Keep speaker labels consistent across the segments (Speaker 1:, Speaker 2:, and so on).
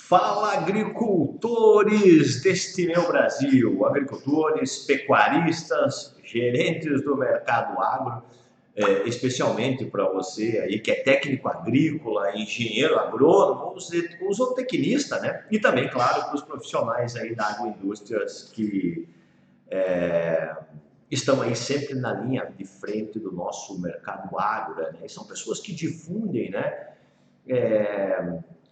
Speaker 1: Fala, agricultores deste meu Brasil, agricultores, pecuaristas, gerentes do mercado agro, especialmente para você aí que é técnico agrícola, engenheiro agrônomo, ou zootecnista, né? E também, claro, para os profissionais aí da agroindústrias que estão aí sempre na linha de frente do nosso mercado agro, né? E são pessoas que difundem, né?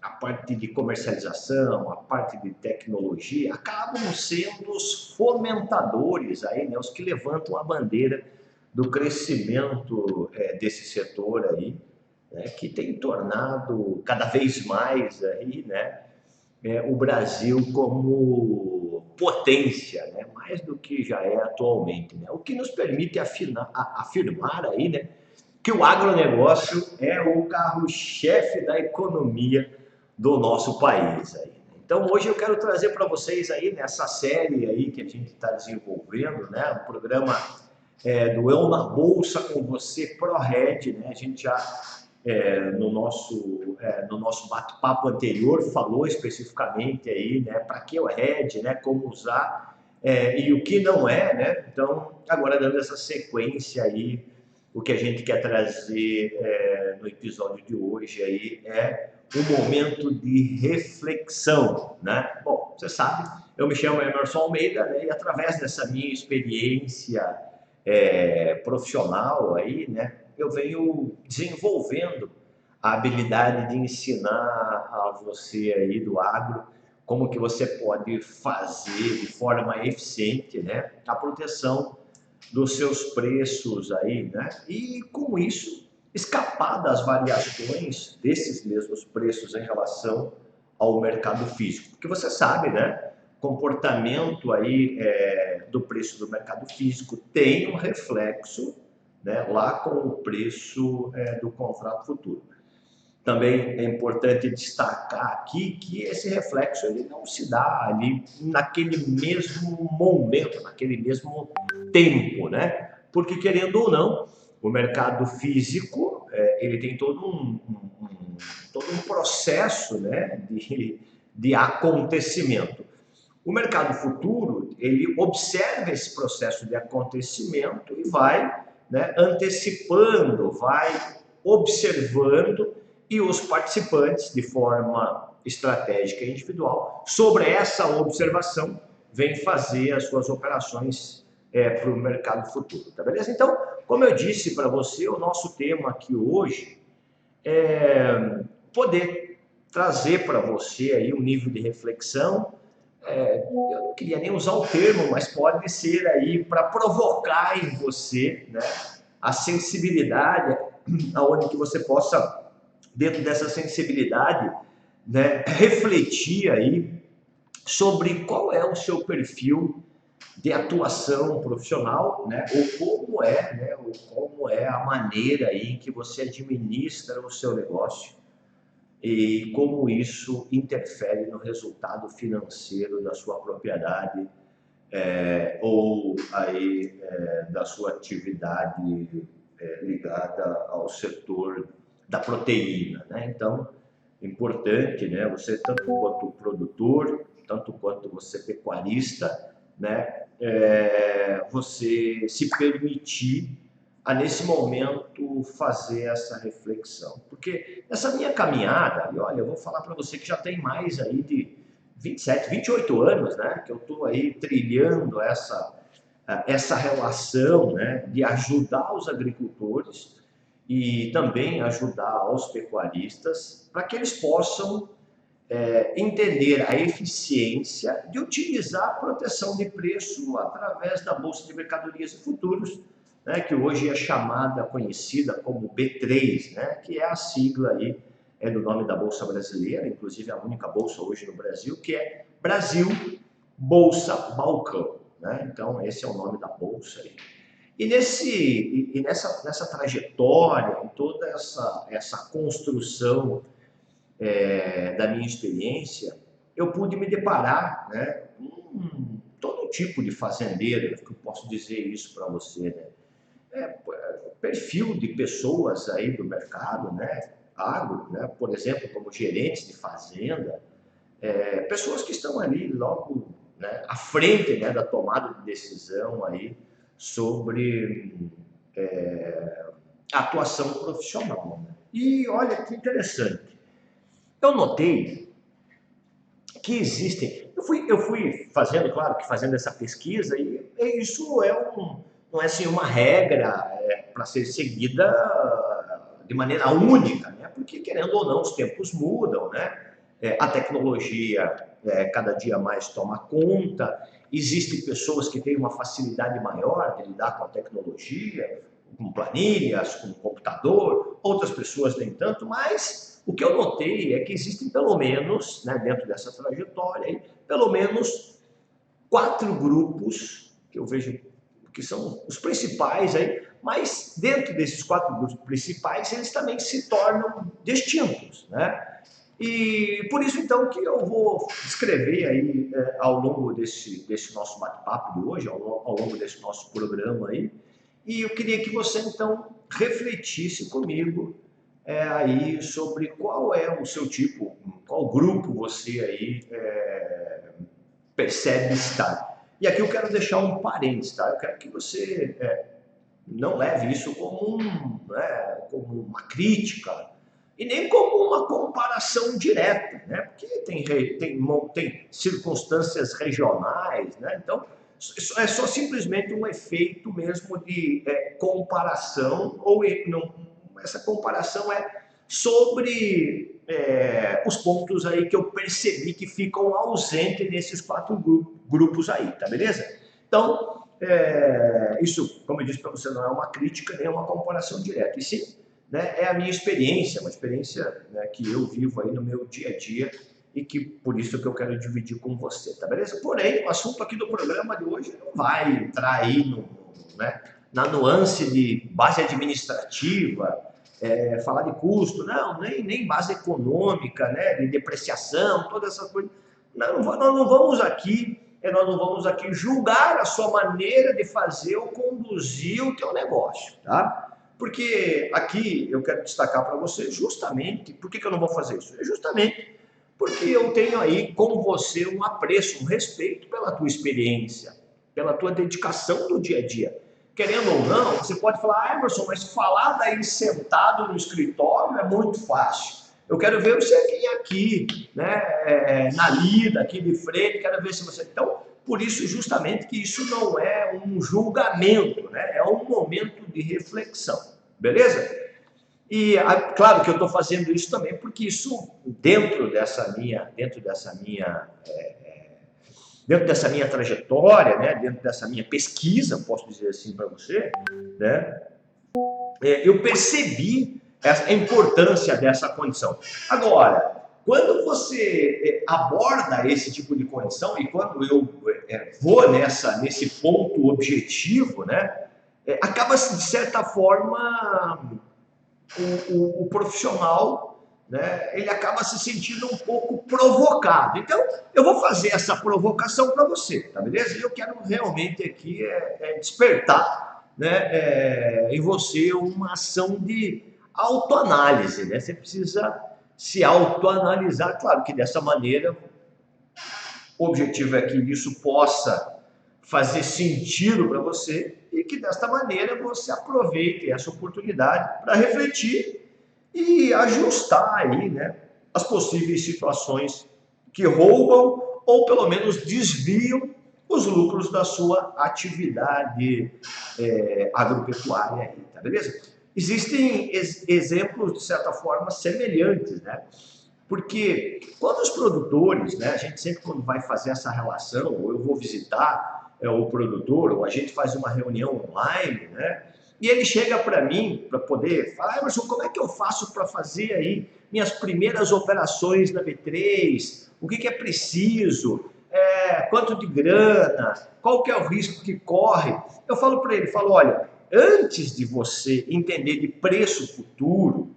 Speaker 1: A parte de comercialização, a parte de tecnologia, acabam sendo os fomentadores aí, né, os que levantam a bandeira do crescimento desse setor aí, né, que tem tornado cada vez mais aí, né, o Brasil como potência, né, mais do que já é atualmente, né, o que nos permite afirmar aí, né, que o agronegócio é o carro-chefe da economia do nosso país. Aí. Então hoje eu quero trazer para vocês aí nessa série aí que a gente está desenvolvendo, né, um programa do Eu na Bolsa com você ProRed, né, a gente já no nosso bate-papo anterior falou especificamente aí, né, para que o RED, né, como usar e o que não é, né, então agora dando essa sequência aí, o que a gente quer trazer no episódio de hoje aí é um momento de reflexão, né? Bom, você sabe, eu me chamo Emerson Almeida, né? E através dessa minha experiência profissional aí, né? Eu venho desenvolvendo a habilidade de ensinar a você aí do agro como que você pode fazer de forma eficiente, né? A proteção dos seus preços aí, né? E com isso escapar das variações desses mesmos preços em relação ao mercado físico. Porque você sabe, né? Comportamento aí do preço do mercado físico tem um reflexo, né, lá com o preço do contrato futuro. Também é importante destacar aqui que esse reflexo ele não se dá ali naquele mesmo momento, naquele mesmo tempo, né? Porque querendo ou não, o mercado físico ele tem todo um processo, né, de acontecimento. O mercado futuro ele observa esse processo de acontecimento e vai, né, antecipando, vai observando e os participantes, de forma estratégica e individual, sobre essa observação, vêm fazer as suas operações para o mercado futuro, tá beleza? Então, como eu disse para você, o nosso tema aqui hoje é poder trazer para você aí um nível de reflexão. Eu não queria nem usar o termo, mas pode ser aí para provocar em você, né, a sensibilidade, aonde que você possa dentro dessa sensibilidade, né, refletir aí sobre qual é o seu perfil de atuação profissional, né, ou como é a maneira aí em que você administra o seu negócio e como isso interfere no resultado financeiro da sua propriedade ou aí da sua atividade ligada ao setor da proteína, né? Então, importante, né? Você tanto quanto produtor, tanto quanto você pecuarista, né? Você se permitir a nesse momento fazer essa reflexão, porque essa minha caminhada, e olha, eu vou falar para você que já tem mais aí de 27, 28 anos, né? Que eu estou aí trilhando essa relação, né, de ajudar os agricultores e também ajudar os pecuaristas para que eles possam entender a eficiência de utilizar a proteção de preço através da Bolsa de Mercadorias e Futuros, né, que hoje é chamada, conhecida como B3, né, que é a sigla aí do nome da Bolsa Brasileira, inclusive a única bolsa hoje no Brasil, que é Brasil Bolsa Balcão. Né? Então, esse é o nome da bolsa aí. E nessa trajetória, em toda essa construção da minha experiência, eu pude me deparar, né, com todo tipo de fazendeiro, que eu posso dizer isso para você, né? Perfil de pessoas aí do mercado, né, agro, né, por exemplo, como gerentes de fazenda, pessoas que estão ali logo, né, à frente, né, da tomada de decisão aí sobre atuação profissional, né? E olha que interessante, eu notei que existem. Eu fui fazendo, claro que fazendo essa pesquisa, e isso não é assim uma regra para ser seguida de maneira única, né? Porque querendo ou não, os tempos mudam, né? A tecnologia cada dia mais toma conta, existem pessoas que têm uma facilidade maior de lidar com a tecnologia, com planilhas, com computador, outras pessoas nem tanto, mas o que eu notei é que existem pelo menos, né, dentro dessa trajetória, aí, pelo menos 4 grupos que eu vejo que são os principais aí, mas dentro desses 4 grupos principais eles também se tornam distintos, né? E por isso então que eu vou escrever aí ao longo desse nosso bate-papo de hoje, ao longo desse nosso programa aí, e eu queria que você então refletisse comigo aí sobre qual é o seu tipo, qual grupo você aí percebe estar. E aqui eu quero deixar um parênteses, tá? Eu quero que você não leve isso como uma crítica e nem como uma comparação direta, né? Porque tem circunstâncias regionais, né? Então, isso é só simplesmente um efeito mesmo de comparação, ou não, essa comparação é sobre os pontos aí que eu percebi que ficam ausentes nesses 4 grupos aí, tá beleza? Então, isso, como eu disse para você, não é uma crítica nem uma comparação direta, e sim, né, é a minha experiência, uma experiência, né, que eu vivo aí no meu dia a dia e que por isso que eu quero dividir com você, tá beleza? Porém, o assunto aqui do programa de hoje não vai entrar aí né, na nuance de base administrativa, falar de custo, não, nem base econômica, né, de depreciação, toda essa coisa. Nós não vamos aqui julgar a sua maneira de fazer ou conduzir o teu negócio, tá? Porque aqui eu quero destacar para você justamente, por que eu não vou fazer isso? É justamente porque eu tenho aí com você um apreço, um respeito pela tua experiência, pela tua dedicação no dia a dia. Querendo ou não, você pode falar, Emerson, mas falar daí sentado no escritório é muito fácil. Eu quero ver você aqui, né, na lida, aqui de frente, quero ver se você... Então, por isso, justamente, que isso não é um julgamento, né? É um momento de reflexão, beleza? E claro que eu estou fazendo isso também porque isso, dentro dessa minha trajetória, né? Dentro dessa minha pesquisa, posso dizer assim para você, né? Eu percebi a importância dessa condição. Agora, quando você aborda esse tipo de condição e quando eu vou nesse ponto objetivo, né, acaba-se, de certa forma, o profissional, né, ele acaba se sentindo um pouco provocado. Então, eu vou fazer essa provocação para você, tá beleza? Eu quero realmente aqui despertar, né, em você uma ação de autoanálise, né? Você precisa se autoanalisar, claro que dessa maneira o objetivo é que isso possa fazer sentido para você e que desta maneira você aproveite essa oportunidade para refletir e ajustar aí, né, as possíveis situações que roubam ou pelo menos desviam os lucros da sua atividade agropecuária aí, tá beleza? Existem exemplos, de certa forma, semelhantes, né? Porque quando os produtores, né, a gente sempre quando vai fazer essa relação, ou eu vou visitar o produtor, ou a gente faz uma reunião online, né, e ele chega para mim para poder falar, Emerson, como é que eu faço para fazer aí minhas primeiras operações na B3? O que é preciso? Quanto de grana? Qual que é o risco que corre? Eu falo para ele, olha, antes de você entender de preço futuro,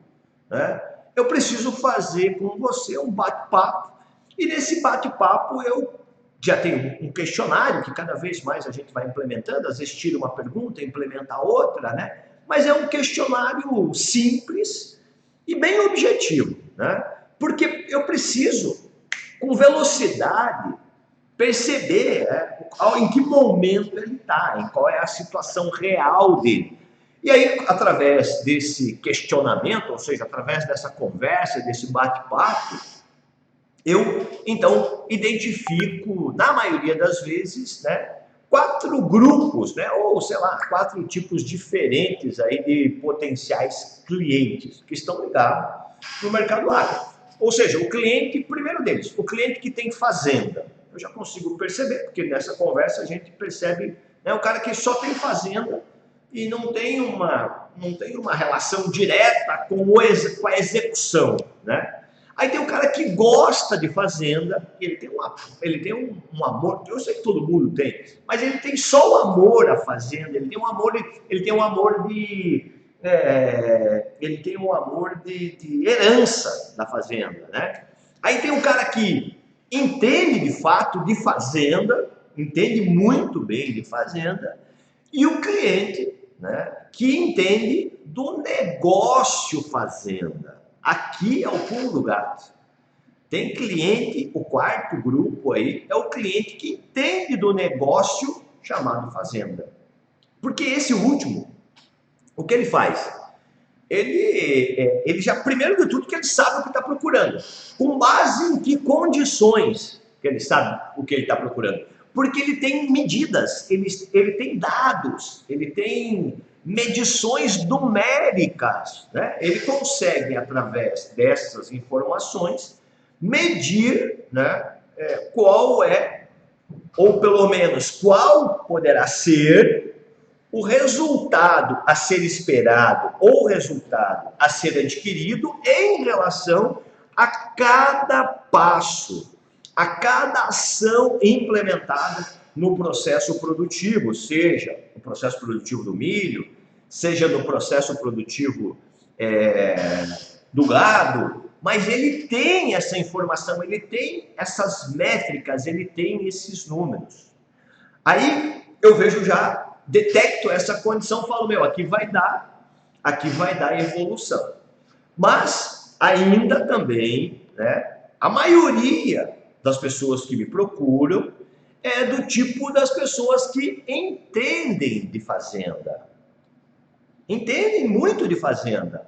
Speaker 1: né, eu preciso fazer com você um bate-papo, e nesse bate-papo eu já tenho um questionário que cada vez mais a gente vai implementando, às vezes tira uma pergunta, implementa outra, né? Mas é um questionário simples e bem objetivo, né? Porque eu preciso com velocidade, perceber em que momento ele está, em qual é a situação real dele. E aí, através desse questionamento, ou seja, através dessa conversa, desse bate-papo, eu, então, identifico, na maioria das vezes, né, 4 grupos, né, ou, sei lá, 4 tipos diferentes aí de potenciais clientes que estão ligados no mercado agro. Ou seja, o cliente, primeiro deles, o cliente que tem fazenda. Eu já consigo perceber, porque nessa conversa a gente percebe, né, o cara que só tem fazenda e não tem uma relação direta com a execução, né? Aí tem um cara que gosta de fazenda, ele tem um amor, eu sei que todo mundo tem, mas ele tem só o amor à fazenda, ele tem um amor de herança da fazenda, né? Aí tem um cara que entende de fato de fazenda, entende muito bem de fazenda, e o cliente, né, que entende do negócio fazenda. Aqui é o pulo do gato. Tem cliente, o 4º grupo aí, é o cliente que entende do negócio chamado fazenda. Porque esse último, o que ele faz? Ele já, primeiro de tudo, que ele sabe o que está procurando. Com base em que condições que ele sabe o que ele está procurando? Porque ele tem medidas, ele tem dados, ele tem medições numéricas, né? Ele consegue, através dessas informações, medir, né, qual é, ou pelo menos qual poderá ser o resultado a ser esperado ou o resultado a ser adquirido em relação a cada passo, a cada ação implementada no processo produtivo, seja no processo produtivo do milho, seja no processo produtivo do gado, mas ele tem essa informação, ele tem essas métricas, ele tem esses números. Aí eu vejo já, detecto essa condição, falo, aqui vai dar evolução. Mas ainda também, né, a maioria das pessoas que me procuram é do tipo das pessoas que entendem de fazenda. Entendem muito de fazenda.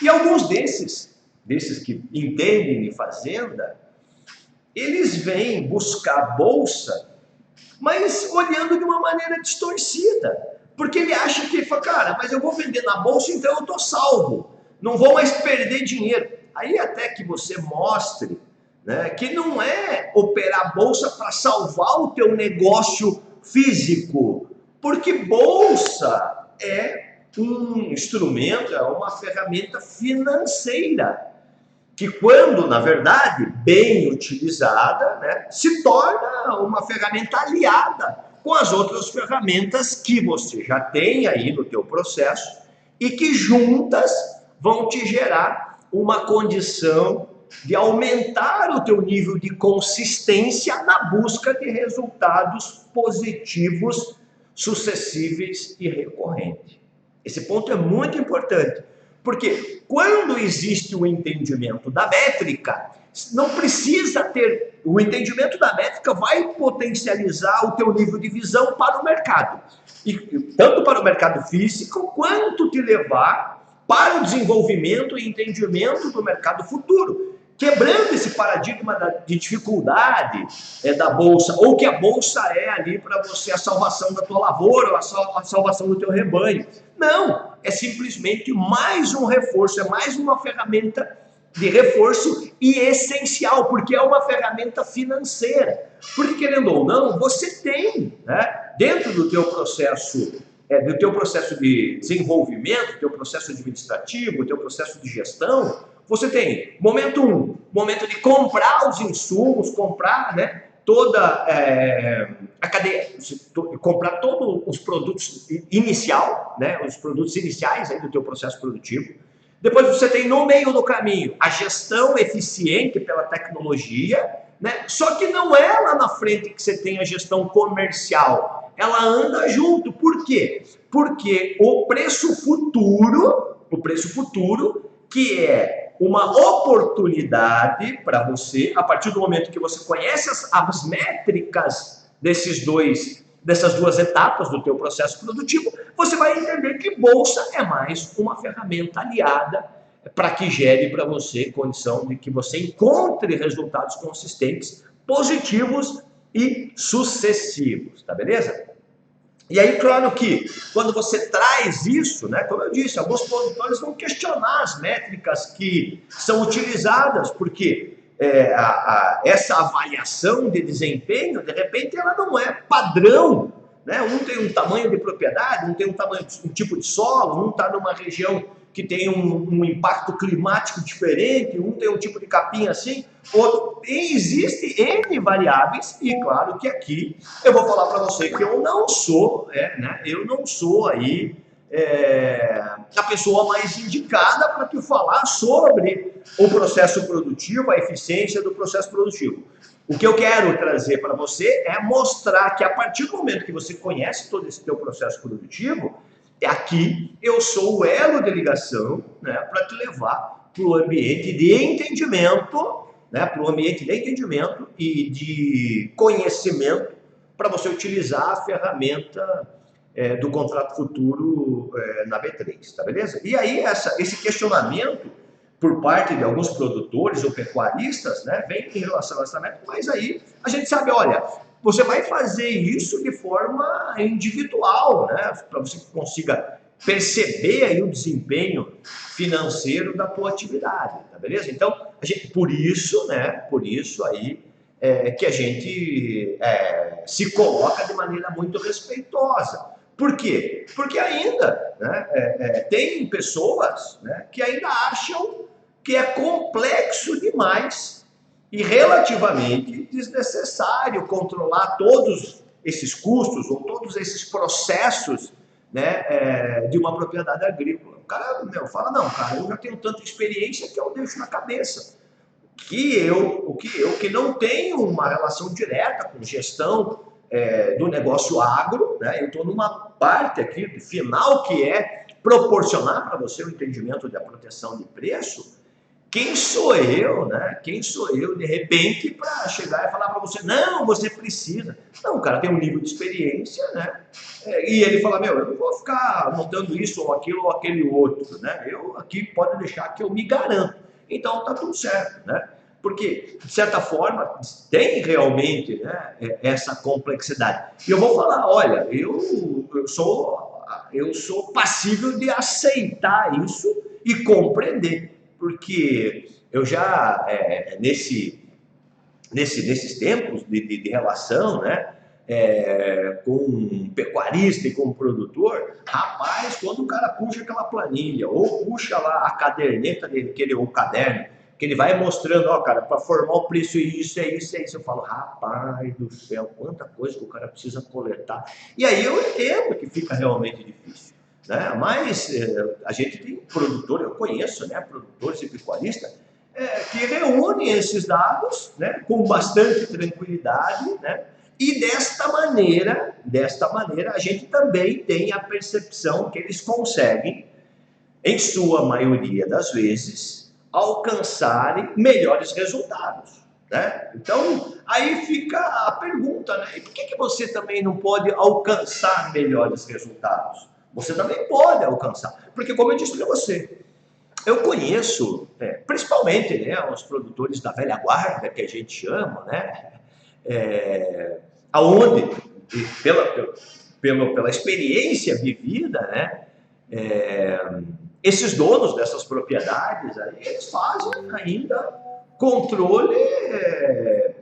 Speaker 1: E alguns desses que entendem de fazenda, eles vêm buscar bolsa, mas olhando de uma maneira distorcida. Porque ele acha que, cara, mas eu vou vender na bolsa, então eu estou salvo. Não vou mais perder dinheiro. Aí até que você mostre, né, que não é operar a bolsa para salvar o teu negócio físico. Porque bolsa é um instrumento, é uma ferramenta financeira, que quando, na verdade, bem utilizada, né, se torna uma ferramenta aliada com as outras ferramentas que você já tem aí no teu processo e que juntas vão te gerar uma condição de aumentar o teu nível de consistência na busca de resultados positivos, sucessíveis e recorrentes. Esse ponto é muito importante, porque quando existe o entendimento da métrica, não precisa ter... O entendimento da métrica vai potencializar o teu nível de visão para o mercado. E tanto para o mercado físico, quanto te levar para o desenvolvimento e entendimento do mercado futuro. Quebrando esse paradigma de dificuldade da bolsa, ou que a bolsa é ali para você a salvação da tua lavoura, ou a salvação do teu rebanho. Não, é simplesmente mais um reforço, é mais uma ferramenta de reforço e essencial, porque é uma ferramenta financeira. Porque, querendo ou não, você tem, né, dentro do teu processo de desenvolvimento, do teu processo administrativo, do teu processo de gestão, você tem momento 1, momento de comprar os insumos, comprar, né, toda a cadeia, comprar todos os produtos inicial, né, os produtos iniciais aí do teu processo produtivo. Depois você tem no meio do caminho a gestão eficiente pela tecnologia, né? Só que não é lá na frente que você tem a gestão comercial, ela anda junto. Por quê? Porque o preço futuro, que é uma oportunidade para você, a partir do momento que você conhece as métricas dessas duas etapas do teu processo produtivo, você vai entender que bolsa é mais uma ferramenta aliada para que gere para você condição de que você encontre resultados consistentes, positivos e sucessivos, tá beleza? E aí, claro que quando você traz isso, né, como eu disse, alguns produtores vão questionar as métricas que são utilizadas, porque essa avaliação de desempenho, de repente, ela não é padrão, né? Um tem um tamanho de propriedade, um tem um tipo de solo, um está numa região que tem um impacto climático diferente, um tem um tipo de capim assim, outro. Existe N variáveis, e claro que aqui eu vou falar para você que eu não sou, eu não sou aí a pessoa mais indicada para te falar sobre o processo produtivo, a eficiência do processo produtivo. O que eu quero trazer para você é mostrar que a partir do momento que você conhece todo esse teu processo produtivo, aqui eu sou o elo de ligação, né, para te levar para o ambiente de entendimento, né, para o ambiente de entendimento e de conhecimento para você utilizar a ferramenta do contrato futuro na B3, tá beleza? E aí esse questionamento por parte de alguns produtores ou pecuaristas, né, vem em relação a essa meta, mas aí a gente sabe, olha, você vai fazer isso de forma individual, né, para você que consiga perceber aí o desempenho financeiro da tua atividade, tá beleza? Então, por isso aí que a gente se coloca de maneira muito respeitosa. Por quê? Porque ainda, né, tem pessoas, né, que ainda acham que é complexo demais e relativamente desnecessário controlar todos esses custos ou todos esses processos, né, de uma propriedade agrícola. O cara fala, não, cara, eu já tenho tanta experiência que eu deixo na cabeça. Que não tenho uma relação direta com gestão do negócio agro, né? Eu estou numa parte aqui final que é proporcionar para você o entendimento da proteção de preço. Quem sou eu, né? Quem sou eu, de repente, para chegar e falar para você, não, você precisa. Não, o cara tem um nível de experiência, né? E ele fala, eu não vou ficar montando isso ou aquilo ou aquele outro, né? Eu aqui pode deixar que eu me garanto. Então tá tudo certo, né? Porque, de certa forma, tem realmente, né, essa complexidade. E eu vou falar, olha, eu sou passível de aceitar isso e compreender, porque eu já, nesses tempos de relação, né, com um pecuarista e com um produtor, rapaz, quando o cara puxa aquela planilha, ou puxa lá a caderneta dele, ou o caderno, que ele vai mostrando, ó, cara, para formar o preço isso, é isso, eu falo, rapaz do céu, quanta coisa que o cara precisa coletar. E aí eu entendo que fica realmente difícil, né? Mas a gente tem produtor, eu conheço, né, produtores e pecuaristas, que reúnem esses dados, né, com bastante tranquilidade, né? E desta maneira, a gente também tem a percepção que eles conseguem, em sua maioria das vezes, alcançarem melhores resultados, né? Então, aí fica a pergunta, né? E por que você também não pode alcançar melhores resultados? Você também pode alcançar, porque como eu disse para você, eu conheço, principalmente, né, os produtores da velha guarda, que a gente chama, né? Aonde, pela experiência vivida, né? Esses donos dessas propriedades, aí, eles fazem ainda controle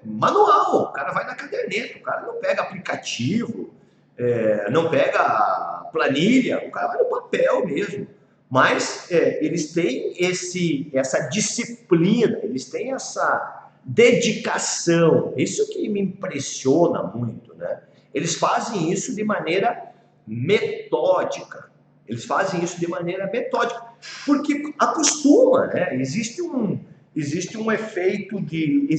Speaker 1: manual. O cara vai na caderneta, o cara não pega aplicativo, não pega planilha, o cara vai no papel mesmo. Mas eles têm essa disciplina, eles têm essa dedicação. Isso que me impressiona muito, né? Eles fazem isso de maneira metódica. Eles fazem isso de maneira metódica, porque acostuma, né? Existe um efeito de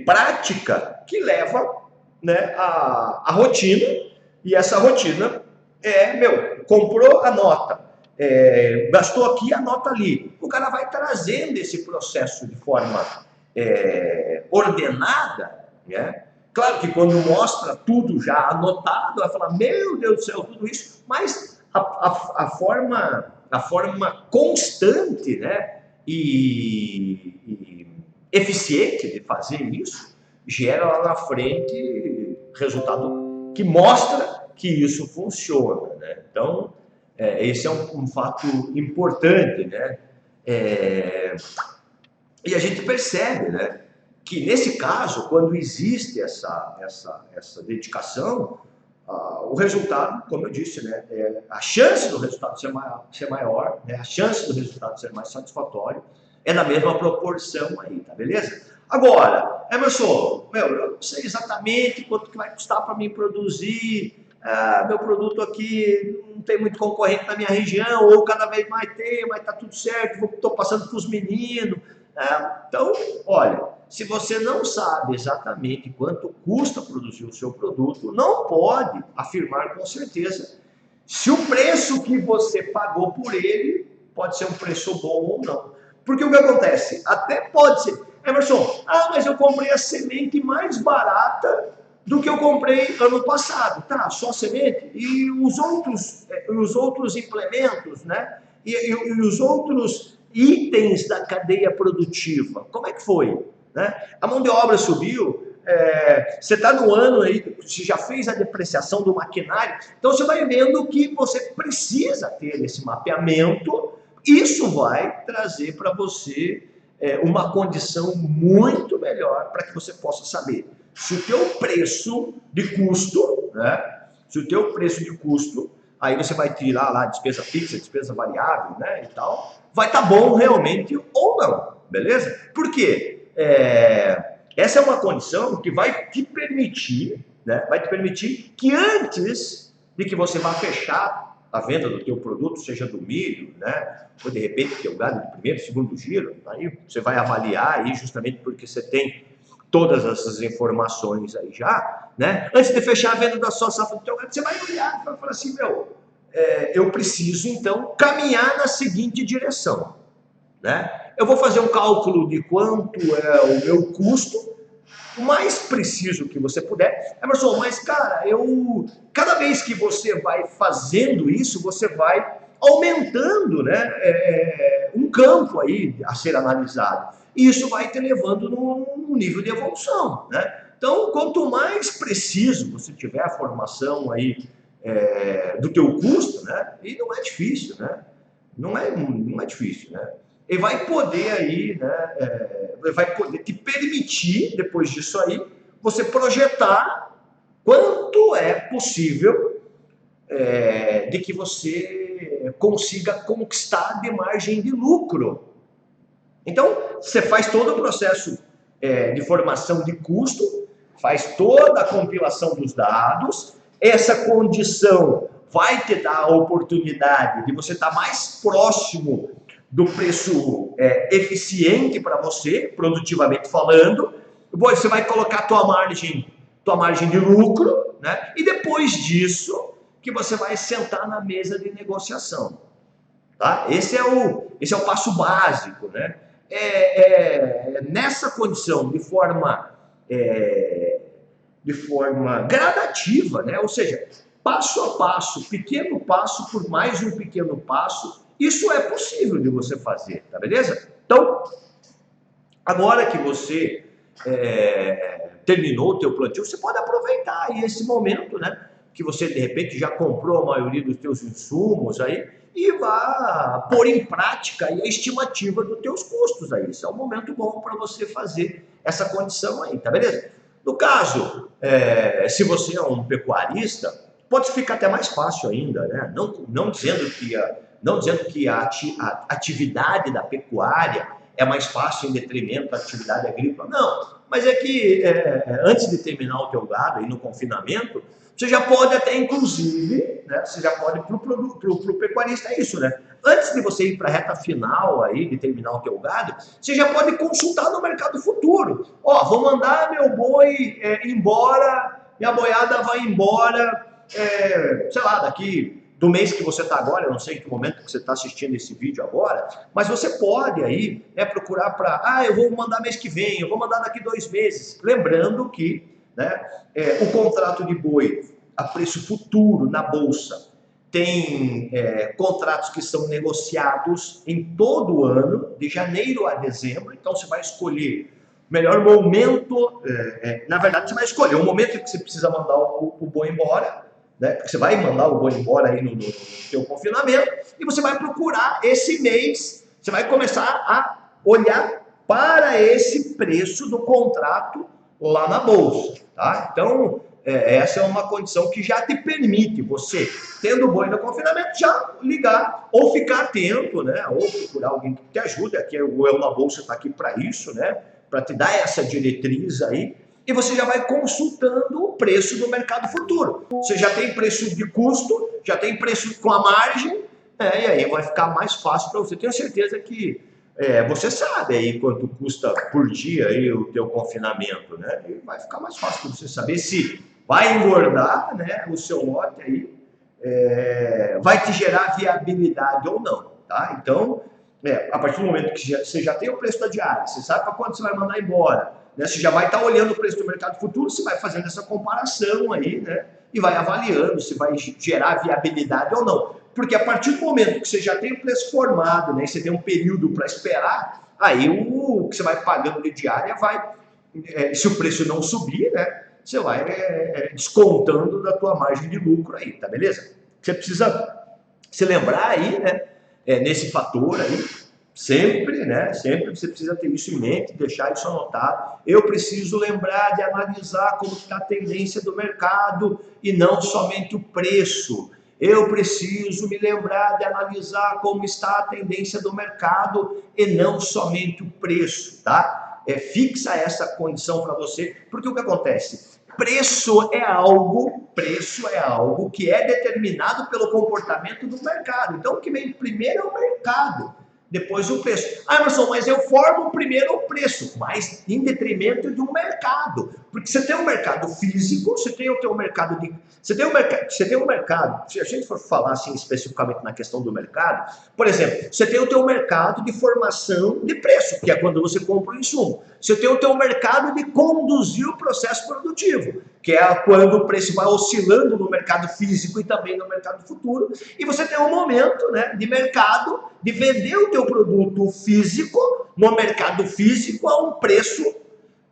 Speaker 1: prática que leva, né, a rotina, e essa rotina comprou a nota, gastou aqui, anota ali. O cara vai trazendo esse processo de forma ordenada, né? Claro que quando mostra tudo já anotado, vai falar, meu Deus do céu, tudo isso, mas a forma constante, né, e eficiente de fazer isso, gera lá na frente resultado que mostra que isso funciona, né? Então, esse é um fato importante, né? E a gente percebe, né, que nesse caso, quando existe essa dedicação, o resultado, como eu disse, né, a chance do resultado ser maior, né, a chance do resultado ser mais satisfatório, é na mesma proporção aí, tá beleza? Agora, Emerson, eu não sei exatamente quanto que vai custar para mim produzir, meu produto aqui não tem muito concorrente na minha região, ou cada vez mais tem, mas tá tudo certo, estou passando para os meninos. Então, olha, se você não sabe exatamente quanto custa produzir o seu produto, não pode afirmar com certeza se o preço que você pagou por ele pode ser um preço bom ou não. Porque o que acontece? Até pode ser, Emerson, mas eu comprei a semente mais barata do que eu comprei ano passado. Tá, só a semente? E os outros implementos, né? E os outros itens da cadeia produtiva, como é que foi? Né? A mão de obra subiu, você está no ano aí, você já fez a depreciação do maquinário, então você vai vendo que você precisa ter esse mapeamento, isso vai trazer para você uma condição muito melhor para que você possa saber se o teu preço de custo, né? Se o teu preço de custo, aí você vai tirar lá despesa fixa, despesa variável, né, e tal, vai estar bom realmente ou não, beleza? Por quê? Essa é uma condição que vai te permitir, né, vai te permitir que antes de que você vá fechar a venda do teu produto, seja do milho, né, ou de repente teu gado de primeiro, segundo giro, aí você vai avaliar aí justamente porque você tem todas essas informações aí já, né? Antes de fechar a venda da sua safra do teu gado, você vai olhar e vai falar assim, eu preciso então caminhar na seguinte direção, né? Eu vou fazer um cálculo de quanto é o meu custo, o mais preciso que você puder. Emerson, mas cara, cada vez que você vai fazendo isso, você vai aumentando, né, um campo aí a ser analisado. E isso vai te levando num nível de evolução, né? Então, quanto mais preciso você tiver a formação aí do teu custo, né? E não é difícil, né? Não é difícil, né? Ele vai poder aí, né? Ele vai poder te permitir, depois disso aí, você projetar quanto é possível de que você consiga conquistar de margem de lucro. Então, você faz todo o processo de formação de custo, faz toda a compilação dos dados, essa condição vai te dar a oportunidade de você estar mais próximo do preço eficiente para você, produtivamente falando. Você vai colocar a tua margem de lucro, né? E depois disso que você vai sentar na mesa de negociação. Tá? Esse é o passo básico, né? Nessa condição, de forma gradativa, né? Ou seja, passo a passo, pequeno passo por mais um pequeno passo, isso é possível de você fazer, tá beleza? Então, agora que você terminou o teu plantio, você pode aproveitar aí esse momento, né? Que você, de repente, já comprou a maioria dos teus insumos aí e vá pôr em prática aí a estimativa dos teus custos aí. Isso é um momento bom para você fazer essa condição aí, tá beleza? No caso, se você é um pecuarista, pode ficar até mais fácil ainda, né? Não dizendo que a atividade da pecuária é mais fácil em detrimento da atividade agrícola, não. Mas é que antes de terminar o teu gado aí no confinamento, você já pode até, inclusive, né? Você já pode pro pecuarista, é isso, né? Antes de você ir para a reta final aí, de terminar o teu gado, você já pode consultar no mercado futuro. Ó, vou mandar meu boi embora, minha boiada vai embora, sei lá, daqui do mês que você está agora, eu não sei em que momento que você está assistindo esse vídeo agora, mas você pode aí procurar para, eu vou mandar mês que vem, eu vou mandar daqui 2 meses. Lembrando que, né, o contrato de boi a preço futuro na Bolsa tem contratos que são negociados em todo o ano, de janeiro a dezembro, então você vai escolher o melhor momento, na verdade você vai escolher o momento que você precisa mandar o boi embora, né? Porque você vai mandar o boi embora aí no seu confinamento, e você vai procurar esse mês, você vai começar a olhar para esse preço do contrato lá na Bolsa, tá? Então, essa é uma condição que já te permite você, tendo o boi no confinamento, já ligar ou ficar atento, né? Ou procurar alguém que te ajude. Aqui o Eu na Bolsa está aqui para isso, né? Para te dar essa diretriz aí. E você já vai consultando o preço do mercado futuro. Você já tem preço de custo, já tem preço com a margem, e aí vai ficar mais fácil para você. Tenho certeza que você sabe aí quanto custa por dia aí o teu confinamento, né? E vai ficar mais fácil para você saber se vai engordar, né, o seu lote aí, vai te gerar viabilidade ou não, tá? Então, a partir do momento que você já tem o preço da diária, você sabe para quanto você vai mandar embora, né? Você já vai estar olhando o preço do mercado futuro, você vai fazendo essa comparação aí, né? E vai avaliando se vai gerar viabilidade ou não. Porque a partir do momento que você já tem o preço formado, né, e você tem um período para esperar, aí o que você vai pagando de diária se o preço não subir, né, você vai descontando da tua margem de lucro aí, tá beleza? Você precisa se lembrar aí, né, nesse fator aí, sempre, né, sempre você precisa ter isso em mente, deixar isso anotado. Eu preciso lembrar de analisar como está a tendência do mercado e não somente o preço. Eu preciso me lembrar de analisar como está a tendência do mercado e não somente o preço, tá? Fixa essa condição para você, porque o que acontece? Preço é algo que é determinado pelo comportamento do mercado. Então, o que vem primeiro é o mercado, depois o preço. Ah, Emerson, mas eu formo primeiro o preço, mas em detrimento de um mercado. Porque você tem um mercado físico, você tem o teu mercado de... Você tem um mercado, se a gente for falar assim especificamente na questão do mercado, por exemplo, você tem o teu mercado de formação de preço, que é quando você compra o insumo. Você tem o teu mercado de conduzir o processo produtivo, que é quando o preço vai oscilando no mercado físico e também no mercado futuro. E você tem um momento, né, de mercado de vender o teu produto físico no mercado físico a um preço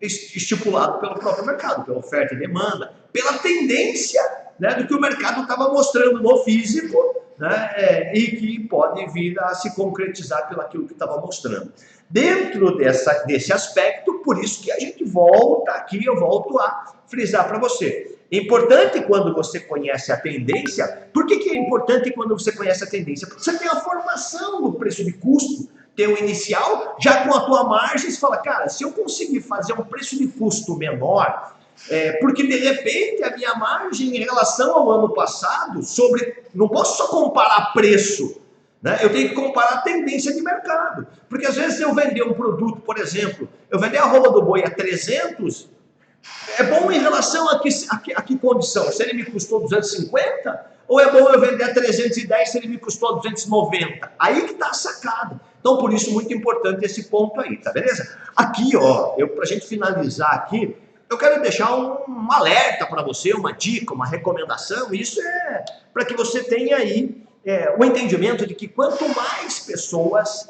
Speaker 1: estipulado pelo próprio mercado, pela oferta e demanda, pela tendência, né, do que o mercado estava mostrando no físico, né, e que pode vir a se concretizar pelo aquilo que estava mostrando. Dentro desse aspecto, por isso que a gente volta aqui, eu volto a frisar para você. É importante quando você conhece a tendência. Por que é importante quando você conhece a tendência? Porque você tem a formação do preço de custo, tem o inicial, já com a tua margem, você fala, cara, se eu conseguir fazer um preço de custo menor, porque de repente a minha margem em relação ao ano passado, não posso só comparar preço, né? Eu tenho que comparar a tendência de mercado. Porque às vezes eu vender um produto, por exemplo, eu vender a arroba do boi a 300, é bom em relação a que condição? Se ele me custou 250, ou é bom eu vender a 310 se ele me custou 290? Aí que está a sacada. Então, por isso, muito importante esse ponto aí, tá beleza? Aqui, ó, pra gente finalizar aqui, eu quero deixar um alerta para você, uma dica, uma recomendação. Isso é para que você tenha aí o entendimento de que quanto mais pessoas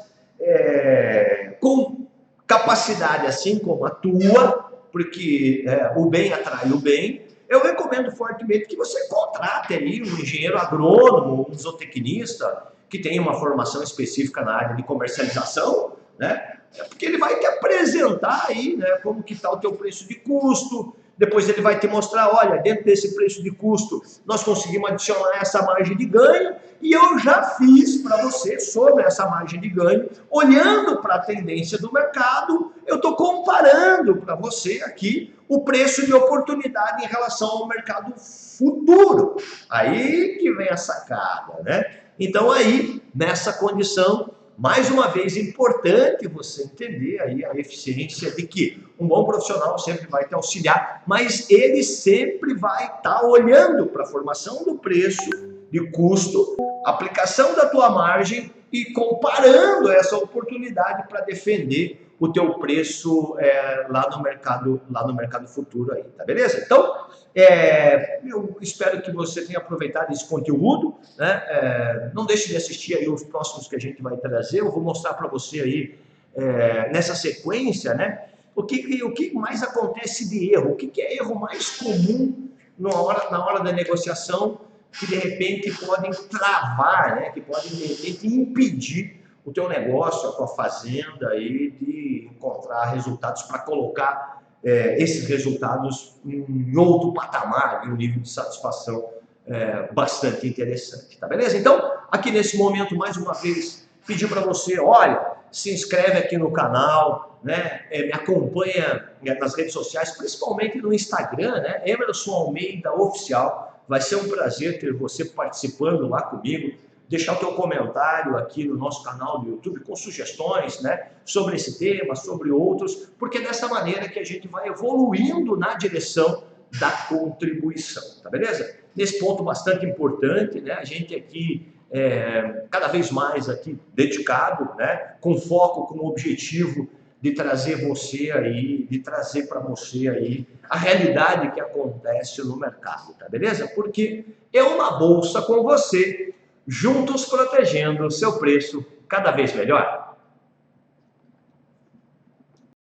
Speaker 1: com capacidade assim como a tua, porque o bem atrai o bem, eu recomendo fortemente que você contrate aí um engenheiro agrônomo, um zootecnista, que tenha uma formação específica na área de comercialização, né? Porque ele vai te apresentar aí, né, como que está o teu preço de custo, depois ele vai te mostrar, olha, dentro desse preço de custo, nós conseguimos adicionar essa margem de ganho, e eu já fiz para você sobre essa margem de ganho, olhando para a tendência do mercado, eu estou comparando para você aqui o preço de oportunidade em relação ao mercado futuro. Aí que vem a sacada, né? Então aí, nessa condição, mais uma vez, importante você entender aí a eficiência de que um bom profissional sempre vai te auxiliar, mas ele sempre vai estar olhando para a formação do preço de custo, aplicação da tua margem e comparando essa oportunidade para defender o teu preço lá no mercado futuro aí, tá beleza? Então, eu espero que você tenha aproveitado esse conteúdo, né? Não deixe de assistir aí os próximos que a gente vai trazer. Eu vou mostrar para você aí nessa sequência, né? O que mais acontece de erro? O que é erro mais comum na hora da negociação que de repente podem travar, né? Que podem de repente impedir o teu negócio, a tua fazenda aí de encontrar resultados para colocar esses resultados em outro patamar, em um nível de satisfação bastante interessante, tá beleza? Então, aqui nesse momento, mais uma vez, pedir para você, olha, se inscreve aqui no canal, né? Me acompanha nas redes sociais, principalmente no Instagram, né? Emerson Almeida Oficial. Vai ser um prazer ter você participando lá comigo. Deixar o teu comentário aqui no nosso canal do YouTube com sugestões, né, sobre esse tema, sobre outros, porque é dessa maneira que a gente vai evoluindo na direção da contribuição, tá beleza? Nesse ponto bastante importante, né, a gente aqui cada vez mais aqui dedicado, né, com foco, com o objetivo de trazer você aí, de trazer para você aí a realidade que acontece no mercado, tá beleza? Porque é uma bolsa com você, juntos protegendo o seu preço cada vez melhor.